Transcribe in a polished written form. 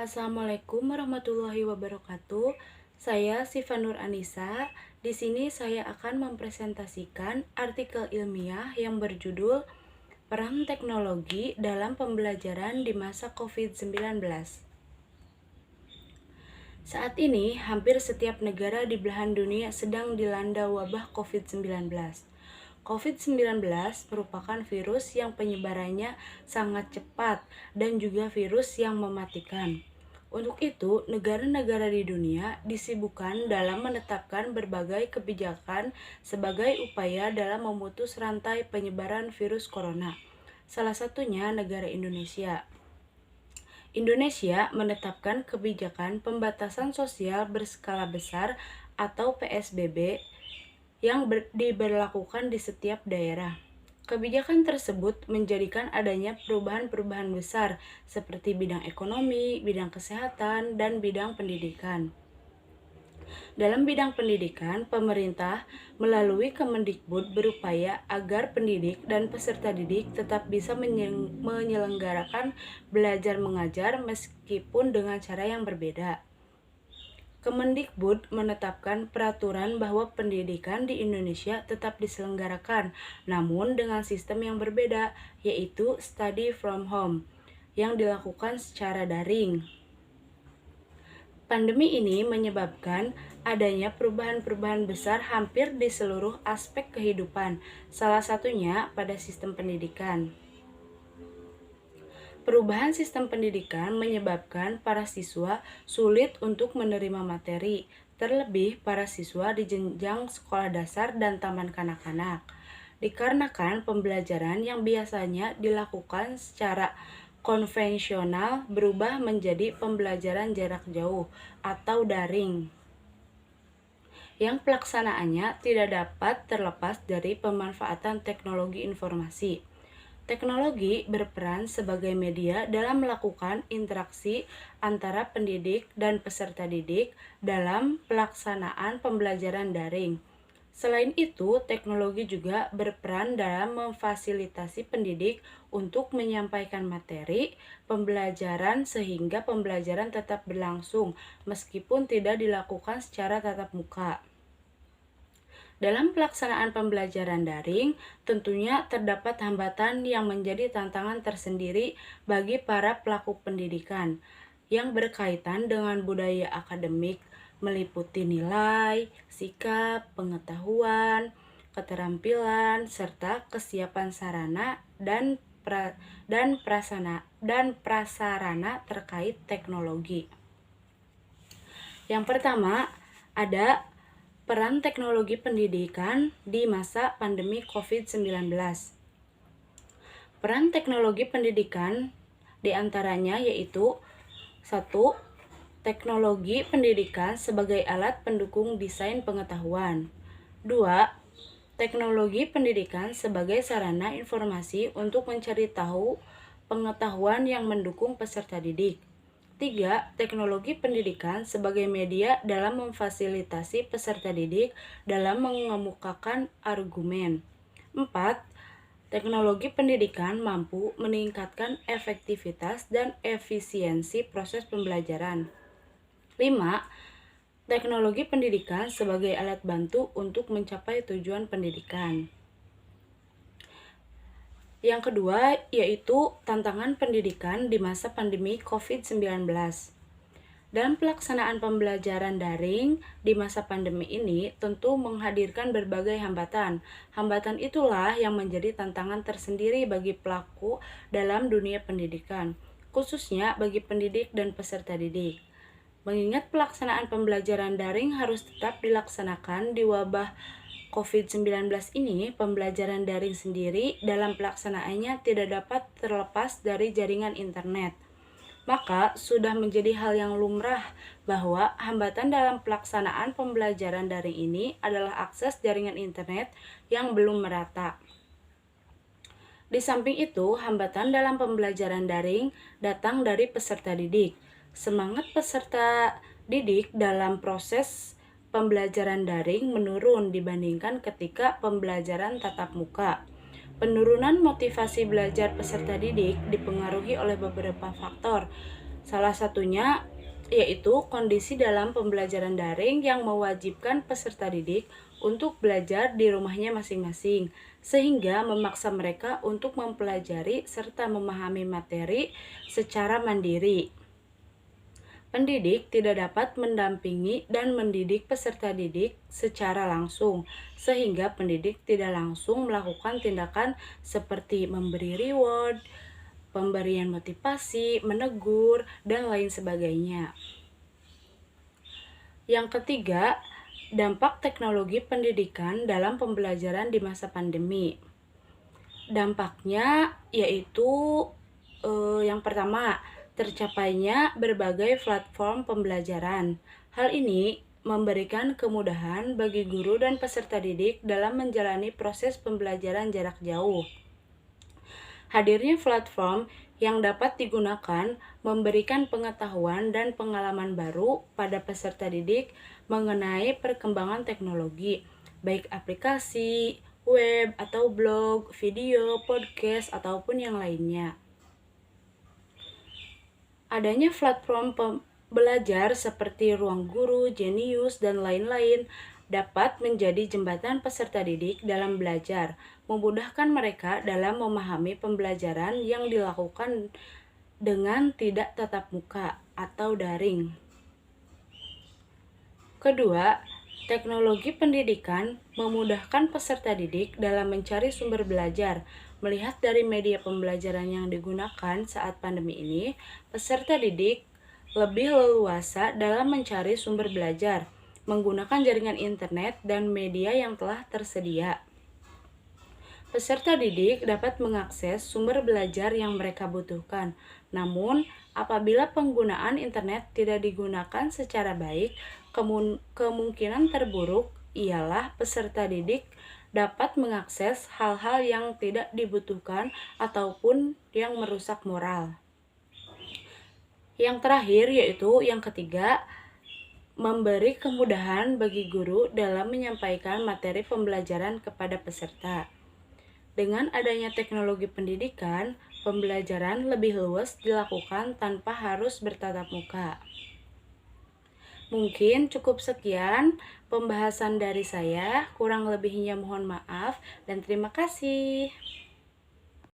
Assalamualaikum warahmatullahi wabarakatuh. Saya Sifa Nur Anissa. Di sini saya akan mempresentasikan artikel ilmiah yang berjudul Peran Teknologi dalam Pembelajaran di Masa COVID-19. Saat ini, hampir setiap negara di belahan dunia sedang dilanda wabah COVID-19. COVID-19 merupakan virus yang penyebarannya sangat cepat dan juga virus yang mematikan. Untuk itu, negara-negara di dunia disibukkan dalam menetapkan berbagai kebijakan sebagai upaya dalam memutus rantai penyebaran virus corona. Salah satunya negara Indonesia. Indonesia menetapkan kebijakan pembatasan sosial berskala besar atau PSBB yang diberlakukan di setiap daerah. Kebijakan tersebut menjadikan adanya perubahan-perubahan besar seperti bidang ekonomi, bidang kesehatan, dan bidang pendidikan. Dalam bidang pendidikan, pemerintah melalui Kemendikbud berupaya agar pendidik dan peserta didik tetap bisa menyelenggarakan belajar mengajar meskipun dengan cara yang berbeda. Kemendikbud menetapkan peraturan bahwa pendidikan di Indonesia tetap diselenggarakan, namun dengan sistem yang berbeda, yaitu study from home, yang dilakukan secara daring. Pandemi ini menyebabkan adanya perubahan-perubahan besar hampir di seluruh aspek kehidupan, salah satunya pada sistem pendidikan. Perubahan sistem pendidikan menyebabkan para siswa sulit untuk menerima materi, terlebih para siswa di jenjang sekolah dasar dan taman kanak-kanak. Dikarenakan pembelajaran yang biasanya dilakukan secara konvensional berubah menjadi pembelajaran jarak jauh atau daring, yang pelaksanaannya tidak dapat terlepas dari pemanfaatan teknologi informasi. Teknologi berperan sebagai media dalam melakukan interaksi antara pendidik dan peserta didik dalam pelaksanaan pembelajaran daring. Selain itu, teknologi juga berperan dalam memfasilitasi pendidik untuk menyampaikan materi pembelajaran sehingga pembelajaran tetap berlangsung meskipun tidak dilakukan secara tatap muka. Dalam pelaksanaan pembelajaran daring, tentunya terdapat hambatan yang menjadi tantangan tersendiri bagi para pelaku pendidikan yang berkaitan dengan budaya akademik, meliputi nilai, sikap, pengetahuan, keterampilan, serta kesiapan sarana dan prasarana terkait teknologi. Yang pertama, ada peran teknologi pendidikan di masa pandemi COVID-19. Peran teknologi pendidikan diantaranya yaitu 1. Teknologi pendidikan sebagai alat pendukung desain pengetahuan. 2. Teknologi pendidikan sebagai sarana informasi untuk mencari tahu pengetahuan yang mendukung peserta didik. 3. Teknologi pendidikan sebagai media dalam memfasilitasi peserta didik dalam mengemukakan argumen. 4. Teknologi pendidikan mampu meningkatkan efektivitas dan efisiensi proses pembelajaran. 5. Teknologi pendidikan sebagai alat bantu untuk mencapai tujuan pendidikan. Yang kedua yaitu tantangan pendidikan di masa pandemi COVID-19. Dalam pelaksanaan pembelajaran daring di masa pandemi ini tentu menghadirkan berbagai hambatan. Hambatan itulah yang menjadi tantangan tersendiri bagi pelaku dalam dunia pendidikan, khususnya bagi pendidik dan peserta didik. Mengingat pelaksanaan pembelajaran daring harus tetap dilaksanakan di wabah COVID-19 ini, pembelajaran daring sendiri dalam pelaksanaannya tidak dapat terlepas dari jaringan internet. Maka sudah menjadi hal yang lumrah bahwa hambatan dalam pelaksanaan pembelajaran daring ini adalah akses jaringan internet yang belum merata. Di samping itu, hambatan dalam pembelajaran daring datang dari peserta didik. Semangat peserta didik dalam proses pembelajaran daring menurun dibandingkan ketika pembelajaran tatap muka. Penurunan motivasi belajar peserta didik dipengaruhi oleh beberapa faktor, Salah satunya yaitu kondisi dalam pembelajaran daring yang mewajibkan peserta didik untuk belajar di rumahnya masing-masing, sehingga memaksa mereka untuk mempelajari serta memahami materi secara mandiri. Pendidik tidak dapat mendampingi dan mendidik peserta didik secara langsung, sehingga pendidik tidak langsung melakukan tindakan seperti memberi reward, pemberian motivasi, menegur, dan lain sebagainya. Yang ketiga, dampak teknologi pendidikan dalam pembelajaran di masa pandemi. Dampaknya yaitu yang pertama, tercapainya berbagai platform pembelajaran. Hal ini memberikan kemudahan bagi guru dan peserta didik dalam menjalani proses pembelajaran jarak jauh. Hadirnya platform yang dapat digunakan memberikan pengetahuan dan pengalaman baru pada peserta didik mengenai perkembangan teknologi, baik aplikasi, web, atau blog, video, podcast, ataupun yang lainnya. Adanya platform belajar seperti Ruang Guru, Genius, dan lain-lain dapat menjadi jembatan peserta didik dalam belajar, memudahkan mereka dalam memahami pembelajaran yang dilakukan dengan tidak tatap muka atau daring. Kedua, teknologi pendidikan memudahkan peserta didik dalam mencari sumber belajar. Melihat dari media pembelajaran yang digunakan saat pandemi ini, peserta didik lebih leluasa dalam mencari sumber belajar, menggunakan jaringan internet dan media yang telah tersedia. Peserta didik dapat mengakses sumber belajar yang mereka butuhkan. Namun, apabila penggunaan internet tidak digunakan secara baik, kemungkinan terburuk ialah peserta didik dapat mengakses hal-hal yang tidak dibutuhkan ataupun yang merusak moral. Yang terakhir yaitu yang ketiga, memberi kemudahan bagi guru dalam menyampaikan materi pembelajaran kepada peserta. Dengan adanya teknologi pendidikan, pembelajaran lebih luas dilakukan tanpa harus bertatap muka. Mungkin cukup sekian pembahasan dari saya, kurang lebihnya mohon maaf dan terima kasih.